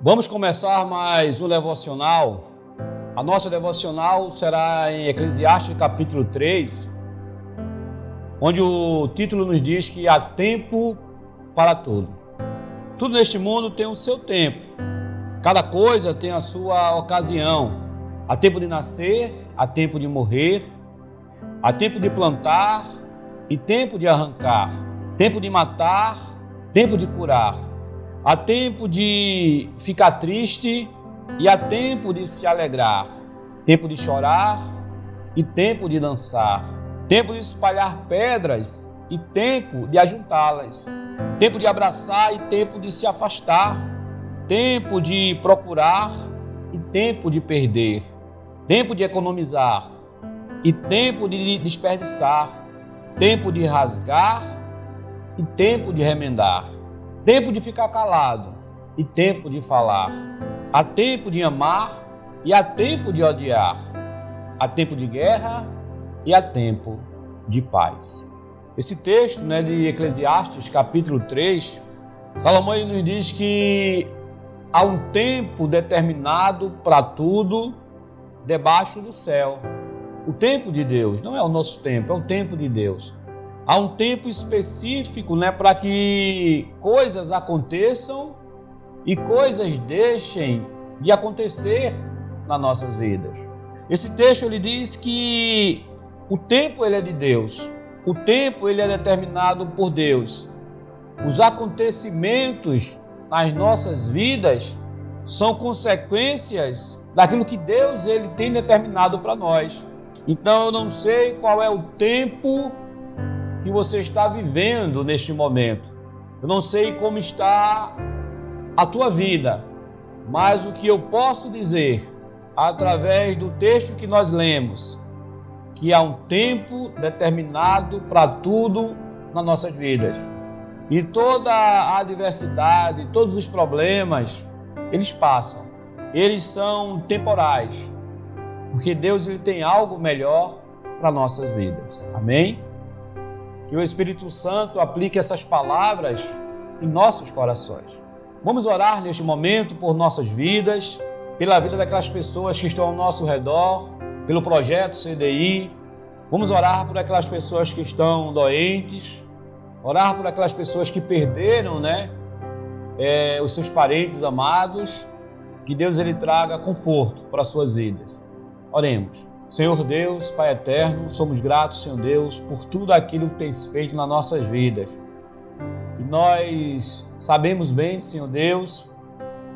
Vamos começar mais um devocional. A nossa devocional será em Eclesiastes capítulo 3, onde o título nos diz que há tempo para tudo. Tudo neste mundo tem o seu tempo. Cada coisa tem a sua ocasião. Há tempo de nascer, há tempo de morrer, há tempo de plantar e tempo de arrancar, tempo de matar, tempo de curar. Há tempo de ficar triste e há tempo de se alegrar, tempo de chorar e tempo de dançar, tempo de espalhar pedras e tempo de ajuntá-las, tempo de abraçar e tempo de se afastar, tempo de procurar e tempo de perder, tempo de economizar e tempo de desperdiçar, tempo de rasgar e tempo de remendar, tempo de ficar calado e tempo de falar. Há tempo de amar e há tempo de odiar. Há tempo de guerra e há tempo de paz. Esse texto, de Eclesiastes, capítulo 3, Salomão ele nos diz que há um tempo determinado para tudo debaixo do céu. O tempo de Deus não é o nosso tempo, é o tempo de Deus. Há um tempo específico, para que coisas aconteçam e coisas deixem de acontecer nas nossas vidas. Esse texto ele diz que o tempo ele é de Deus. O tempo ele é determinado por Deus. Os acontecimentos nas nossas vidas são consequências daquilo que Deus ele tem determinado para nós. Então eu não sei qual é o tempo que você está vivendo neste momento. Eu não sei como está a tua vida, mas o que eu posso dizer, através do texto que nós lemos, que há um tempo determinado para tudo nas nossas vidas. E toda a adversidade, todos os problemas, eles passam. Eles são temporais, porque Deus ele tem algo melhor para nossas vidas. Amém? Que o Espírito Santo aplique essas palavras em nossos corações. Vamos orar neste momento por nossas vidas, pela vida daquelas pessoas que estão ao nosso redor, pelo projeto CDI. Vamos orar por aquelas pessoas que estão doentes, orar por aquelas pessoas que perderam, os seus parentes amados. Que Deus ele traga conforto para as suas vidas. Oremos. Senhor Deus, Pai eterno, somos gratos, Senhor Deus, por tudo aquilo que tens feito nas nossas vidas. E nós sabemos bem, Senhor Deus,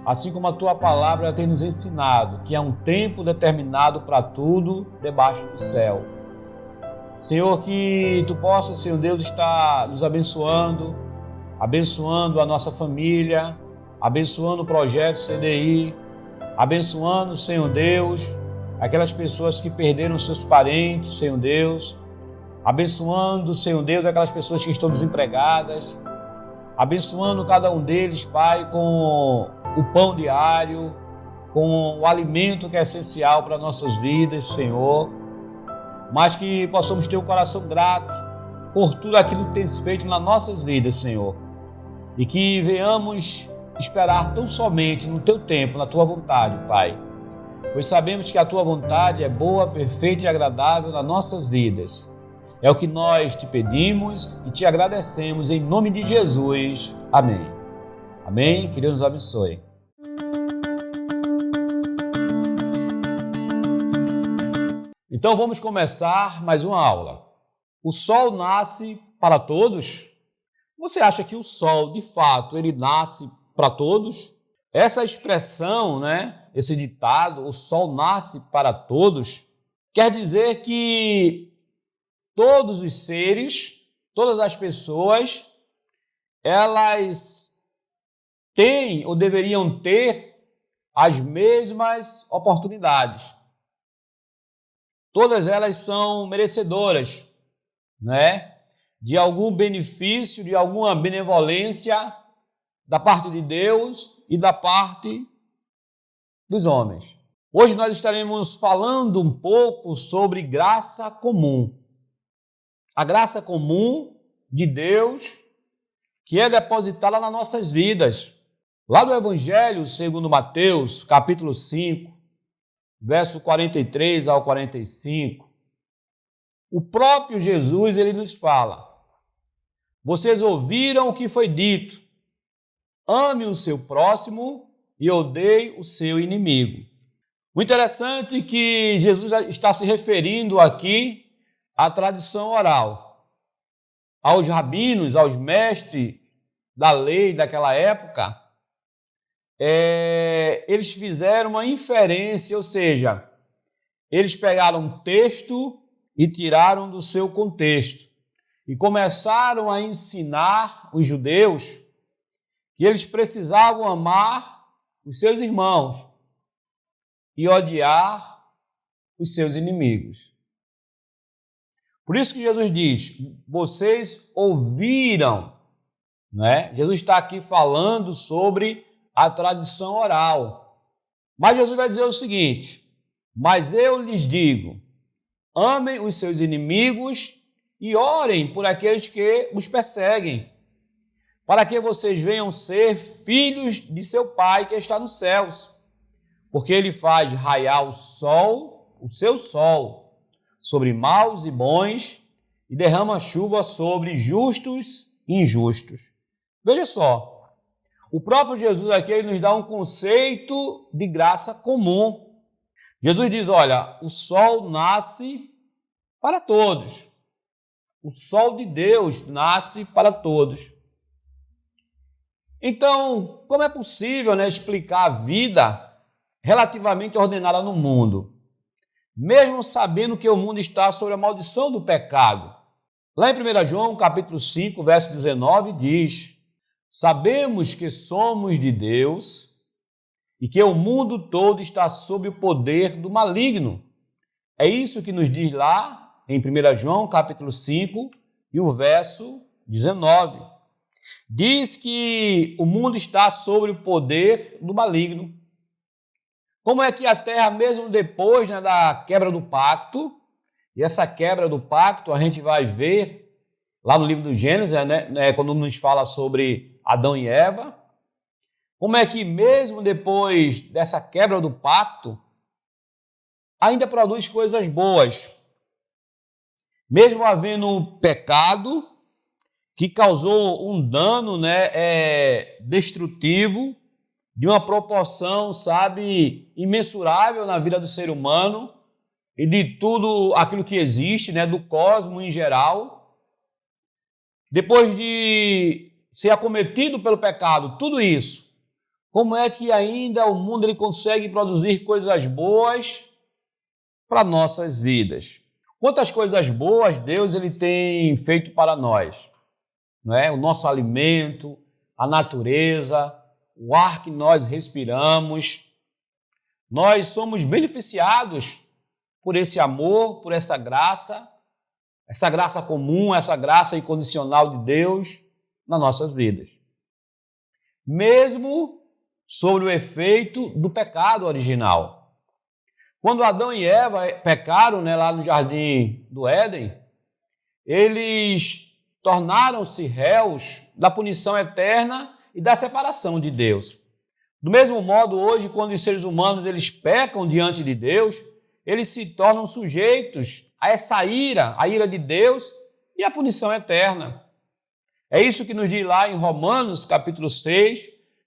assim como a Tua palavra tem nos ensinado, que há um tempo determinado para tudo debaixo do céu. Senhor, que Tu possas, Senhor Deus, estar nos abençoando a nossa família, abençoando o projeto CDI, abençoando, Senhor Deus, aquelas pessoas que perderam seus parentes, Senhor Deus, abençoando, Senhor Deus, aquelas pessoas que estão desempregadas, abençoando cada um deles, Pai, com o pão diário, com o alimento que é essencial para nossas vidas, Senhor, mas que possamos ter um coração grato por tudo aquilo que tens feito nas nossas vidas, Senhor, e que venhamos esperar tão somente no Teu tempo, na Tua vontade, Pai, pois sabemos que a Tua vontade é boa, perfeita e agradável nas nossas vidas. É o que nós te pedimos e te agradecemos em nome de Jesus. Amém. Amém. Que Deus nos abençoe. Então vamos começar mais uma aula. O sol nasce para todos? Você acha que o sol, de fato, ele nasce para todos? Essa expressão, esse ditado, o sol nasce para todos, quer dizer que todos os seres, todas as pessoas, elas têm ou deveriam ter as mesmas oportunidades. Todas elas são merecedoras, de algum benefício, de alguma benevolência da parte de Deus e da parte dos homens. Hoje nós estaremos falando um pouco sobre graça comum. A graça comum de Deus que é depositada nas nossas vidas. Lá do Evangelho segundo Mateus, capítulo 5, verso 43 ao 45, o próprio Jesus ele nos fala: vocês ouviram o que foi dito, ame o seu próximo e odeie o seu inimigo. O interessante é que Jesus está se referindo aqui à tradição oral, aos rabinos, aos mestres da lei daquela época. Eles fizeram uma inferência, ou seja, eles pegaram um texto e tiraram do seu contexto e começaram a ensinar os judeus que eles precisavam amar os seus irmãos e odiar os seus inimigos. Por isso que Jesus diz: vocês ouviram, né? Jesus está aqui falando sobre a tradição oral. Mas Jesus vai dizer o seguinte: mas eu lhes digo, amem os seus inimigos e orem por aqueles que os perseguem, para que vocês venham ser filhos de seu Pai que está nos céus, porque ele faz raiar o seu sol, sobre maus e bons, e derrama chuva sobre justos e injustos. Veja só, o próprio Jesus aqui ele nos dá um conceito de graça comum. Jesus diz: olha, o sol nasce para todos. O sol de Deus nasce para todos. Então, como é possível, né, explicar a vida relativamente ordenada no mundo, mesmo sabendo que o mundo está sob a maldição do pecado? Lá em 1 João, capítulo 5, verso 19, diz: sabemos que somos de Deus e que o mundo todo está sob o poder do maligno. É isso que nos diz lá em 1 João, capítulo 5, e o verso 19. Diz que o mundo está sob o poder do maligno. Como é que a terra, mesmo depois, né, da quebra do pacto, e essa quebra do pacto a gente vai ver lá no livro do Gênesis, né, quando nos fala sobre Adão e Eva, como é que mesmo depois dessa quebra do pacto, ainda produz coisas boas, mesmo havendo pecado que causou um dano, né, destrutivo, de uma proporção, sabe, imensurável na vida do ser humano e de tudo aquilo que existe, né, do cosmos em geral. Depois de ser acometido pelo pecado, tudo isso, como é que ainda o mundo ele consegue produzir coisas boas para nossas vidas? Quantas coisas boas Deus ele tem feito para nós, não é? O nosso alimento, a natureza, o ar que nós respiramos. Nós somos beneficiados por esse amor, por essa graça comum, essa graça incondicional de Deus nas nossas vidas. Mesmo sobre o efeito do pecado original. Quando Adão e Eva pecaram, né, lá no jardim do Éden, eles tornaram-se réus da punição eterna e da separação de Deus. Do mesmo modo, hoje, quando os seres humanos eles pecam diante de Deus, eles se tornam sujeitos a essa ira, a ira de Deus e a punição eterna. É isso que nos diz lá em Romanos, capítulo 6,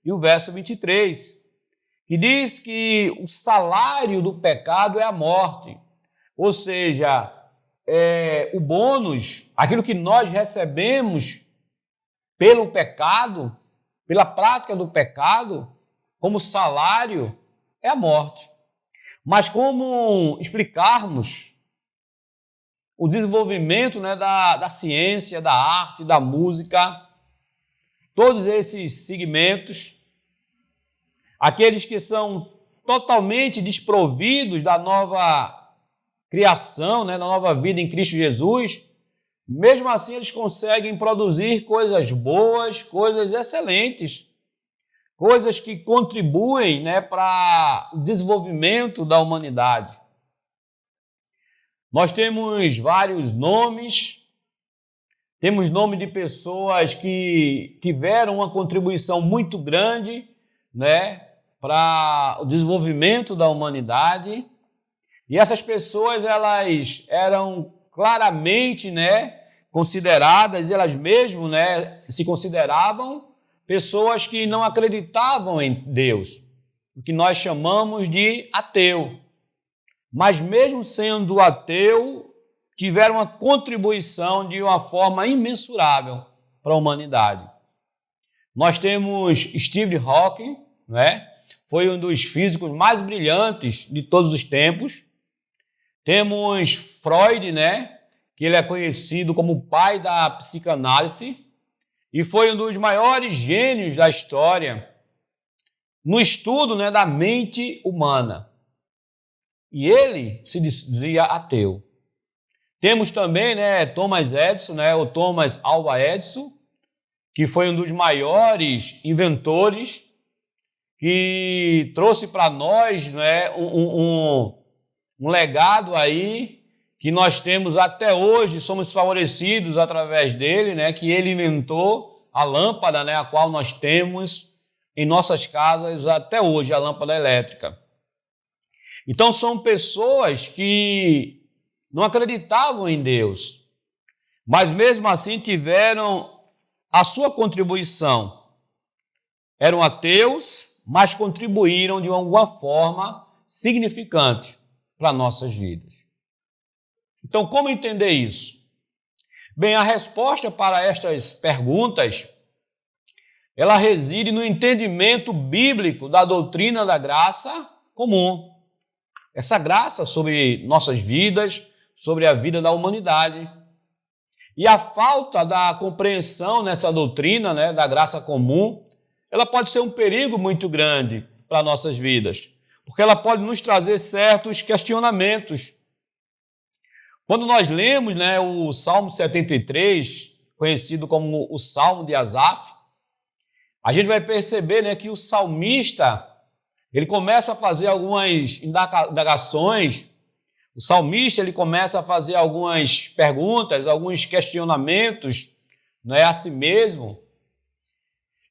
e o verso 23, que diz que o salário do pecado é a morte. Ou seja, o bônus, aquilo que nós recebemos pelo pecado, pela prática do pecado, como salário, é a morte. Mas como explicarmos o desenvolvimento, né, da ciência, da arte, da música, todos esses segmentos, aqueles que são totalmente desprovidos da nova criação, né, da nova vida em Cristo Jesus, mesmo assim eles conseguem produzir coisas boas, coisas excelentes, coisas que contribuem, né, para o desenvolvimento da humanidade. Nós temos vários nomes, temos nome de pessoas que tiveram uma contribuição muito grande né, para o desenvolvimento da humanidade. E essas pessoas, elas eram claramente, né, consideradas, elas mesmas, né, se consideravam pessoas que não acreditavam em Deus, o que nós chamamos de ateu. Mas mesmo sendo ateu, tiveram uma contribuição de uma forma imensurável para a humanidade. Nós temos Stephen Hawking, né? Foi um dos físicos mais brilhantes de todos os tempos. Temos Freud, né? Que ele é conhecido como o pai da psicanálise e foi um dos maiores gênios da história no estudo, né, da mente humana. E ele se dizia ateu. Temos também, né, Thomas Edison, né, o Thomas Alva Edison, que foi um dos maiores inventores, que trouxe para nós, né, um legado aí, que nós temos até hoje, somos favorecidos através dele, né, que ele inventou a lâmpada, né, a qual nós temos em nossas casas até hoje, a lâmpada elétrica. Então são pessoas que não acreditavam em Deus, mas mesmo assim tiveram a sua contribuição. Eram ateus, mas contribuíram de alguma forma significante para nossas vidas. Então, como entender isso? Bem, a resposta para estas perguntas, ela reside no entendimento bíblico da doutrina da graça comum. Essa graça sobre nossas vidas, sobre a vida da humanidade. E a falta da compreensão nessa doutrina, né, da graça comum, ela pode ser um perigo muito grande para nossas vidas, porque ela pode nos trazer certos questionamentos. Quando nós lemos, né, o Salmo 73, conhecido como o Salmo de Asaf, a gente vai perceber, né, que o salmista, ele começa a fazer algumas indagações, o salmista ele começa a fazer algumas perguntas, alguns questionamentos, né, a si mesmo,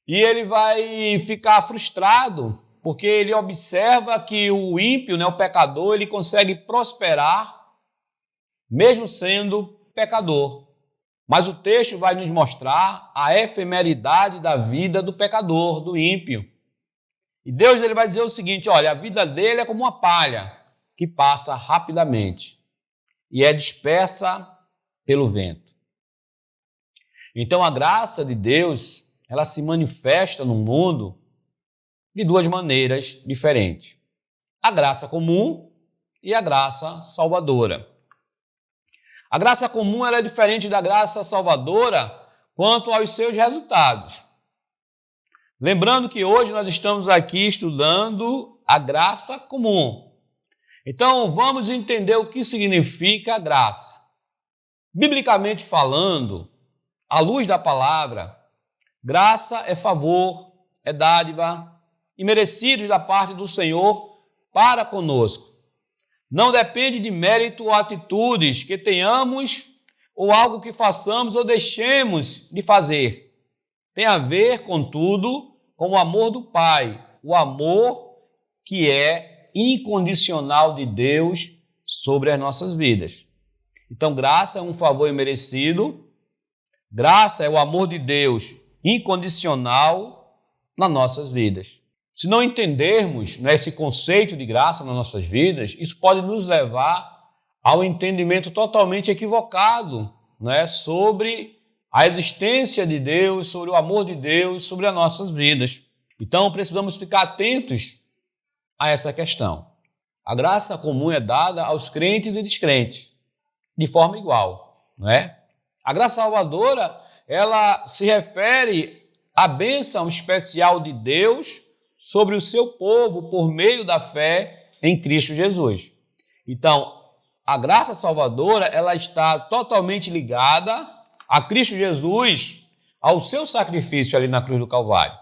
e ele vai ficar frustrado, porque ele observa que o ímpio, né, o pecador, ele consegue prosperar, mesmo sendo pecador. Mas o texto vai nos mostrar a efemeridade da vida do pecador, do ímpio. E Deus ele vai dizer o seguinte, olha, a vida dele é como uma palha que passa rapidamente e é dispersa pelo vento. Então a graça de Deus, ela se manifesta no mundo de duas maneiras diferentes. A graça comum e a graça salvadora. A graça comum ela é diferente da graça salvadora quanto aos seus resultados. Lembrando que hoje nós estamos aqui estudando a graça comum. Então vamos entender o que significa a graça. Biblicamente falando, à luz da palavra, graça é favor, é dádiva, imerecidos da parte do Senhor para conosco. Não depende de mérito ou atitudes que tenhamos ou algo que façamos ou deixemos de fazer. Tem a ver, contudo, com o amor do Pai, o amor que é incondicional de Deus sobre as nossas vidas. Então, graça é um favor imerecido, graça é o amor de Deus incondicional nas nossas vidas. Se não entendermos, né, esse conceito de graça nas nossas vidas, isso pode nos levar ao entendimento totalmente equivocado, né, sobre a existência de Deus, sobre o amor de Deus, sobre as nossas vidas. Então, precisamos ficar atentos a essa questão. A graça comum é dada aos crentes e descrentes, de forma igual, não é? A graça salvadora, ela se refere à bênção especial de Deus sobre o seu povo por meio da fé em Cristo Jesus. Então, a graça salvadora, ela está totalmente ligada a Cristo Jesus, ao seu sacrifício ali na cruz do Calvário.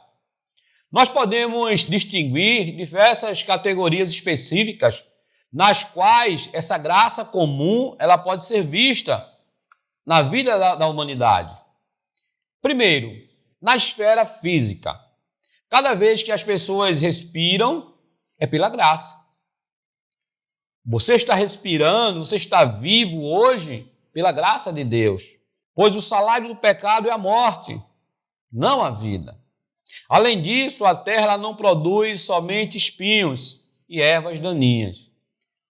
Nós podemos distinguir diversas categorias específicas nas quais essa graça comum ela pode ser vista na vida da humanidade. Primeiro, na esfera física. Cada vez que as pessoas respiram, é pela graça. Você está respirando, você está vivo hoje pela graça de Deus. Pois o salário do pecado é a morte, não a vida. Além disso, a terra ela não produz somente espinhos e ervas daninhas.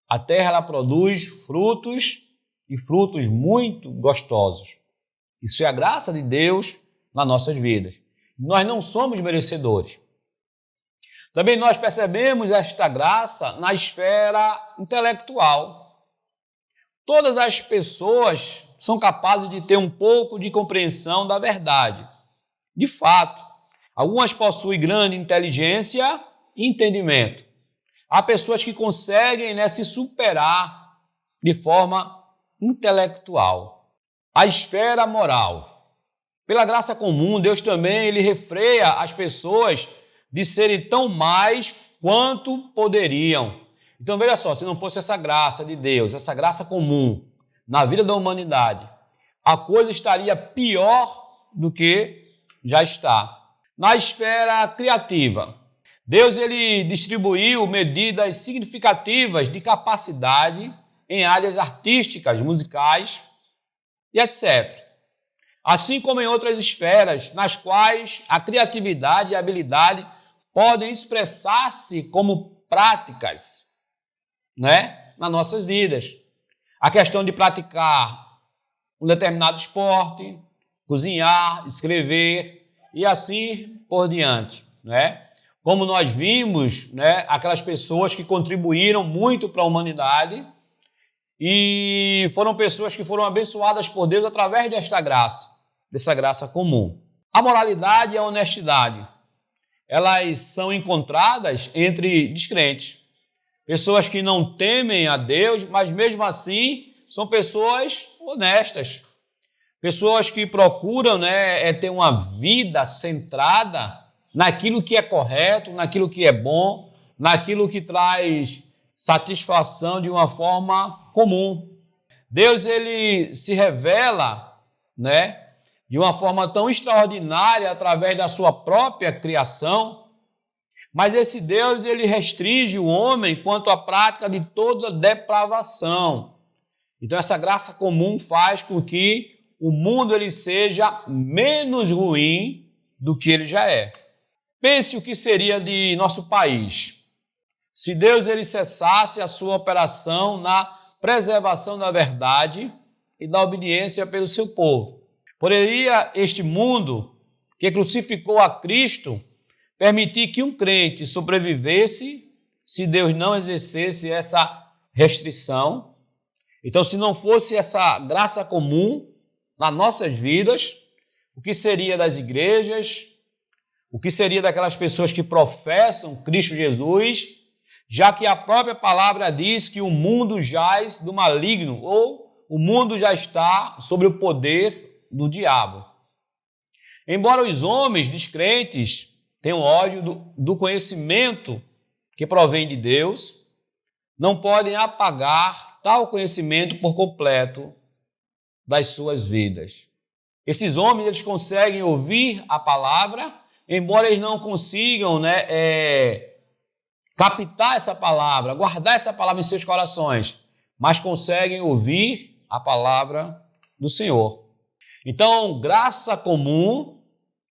A terra ela produz frutos e frutos muito gostosos. Isso é a graça de Deus nas nossas vidas. Nós não somos merecedores. Também nós percebemos esta graça na esfera intelectual. Todas as pessoas são capazes de ter um pouco de compreensão da verdade. De fato, algumas possuem grande inteligência e entendimento. Há pessoas que conseguem se superar de forma intelectual. A esfera moral. Pela graça comum, Deus também ele refreia as pessoas de serem tão mais quanto poderiam. Então, veja só, se não fosse essa graça de Deus, essa graça comum na vida da humanidade, a coisa estaria pior do que já está. Na esfera criativa, Deus ele distribuiu medidas significativas de capacidade em áreas artísticas, musicais e etc. Assim como em outras esferas, nas quais a criatividade e a habilidade podem expressar-se como práticas, nas nossas vidas. A questão de praticar um determinado esporte, cozinhar, escrever e assim por diante, Como nós vimos, aquelas pessoas que contribuíram muito para a humanidade e foram pessoas que foram abençoadas por Deus através dessa graça comum. A moralidade e a honestidade, elas são encontradas entre descrentes. Pessoas que não temem a Deus, mas mesmo assim são pessoas honestas. Pessoas que procuram ter uma vida centrada naquilo que é correto, naquilo que é bom, naquilo que traz satisfação de uma forma comum. Deus ele se revela, de uma forma tão extraordinária através da sua própria criação, mas esse Deus ele restringe o homem quanto à prática de toda depravação. Então essa graça comum faz com que o mundo ele seja menos ruim do que ele já é. Pense o que seria de nosso país se Deus ele cessasse a sua operação na preservação da verdade e da obediência pelo seu povo. Poderia este mundo que crucificou a Cristo permitir que um crente sobrevivesse se Deus não exercesse essa restrição? Então, se não fosse essa graça comum nas nossas vidas, o que seria das igrejas? O que seria daquelas pessoas que professam Cristo Jesus, já que a própria palavra diz que o mundo jaz do maligno, ou o mundo já está sob o poder do diabo. Embora os homens descrentes tenham ódio do conhecimento que provém de Deus, não podem apagar tal conhecimento por completo das suas vidas. Esses homens eles conseguem ouvir a palavra, embora eles não consigam captar essa palavra, guardar essa palavra em seus corações, mas conseguem ouvir a palavra do Senhor. Então, graça comum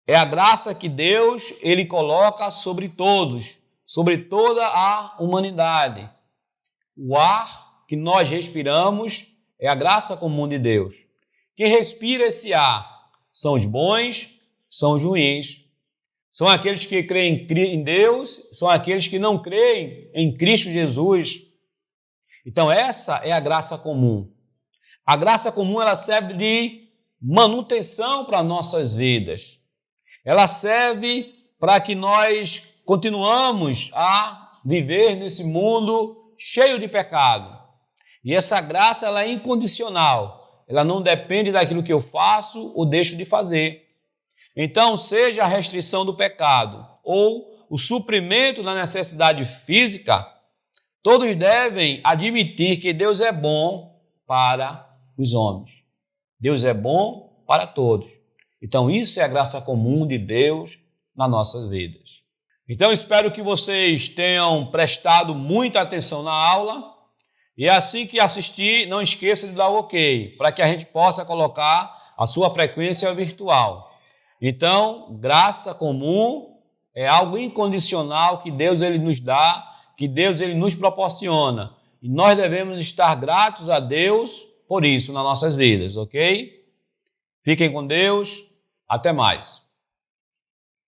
é a graça que Deus ele coloca sobre todos, sobre toda a humanidade. O ar que nós respiramos é a graça comum de Deus. Quem respira esse ar são os bons, são os ruins. São aqueles que creem em Deus, são aqueles que não creem em Cristo Jesus. Então essa é a graça comum. A graça comum ela serve de manutenção para nossas vidas. Ela serve para que nós continuamos a viver nesse mundo cheio de pecado. E essa graça ela é incondicional. Ela não depende daquilo que eu faço ou deixo de fazer. Então, seja a restrição do pecado ou o suprimento da necessidade física, todos devem admitir que Deus é bom para os homens. Deus é bom para todos. Então, isso é a graça comum de Deus nas nossas vidas. Então, espero que vocês tenham prestado muita atenção na aula. E assim que assistir, não esqueça de dar o OK, para que a gente possa colocar a sua frequência virtual. Então, graça comum é algo incondicional que Deus ele nos dá, que Deus ele nos proporciona. E nós devemos estar gratos a Deus por isso nas nossas vidas, ok? Fiquem com Deus. Até mais.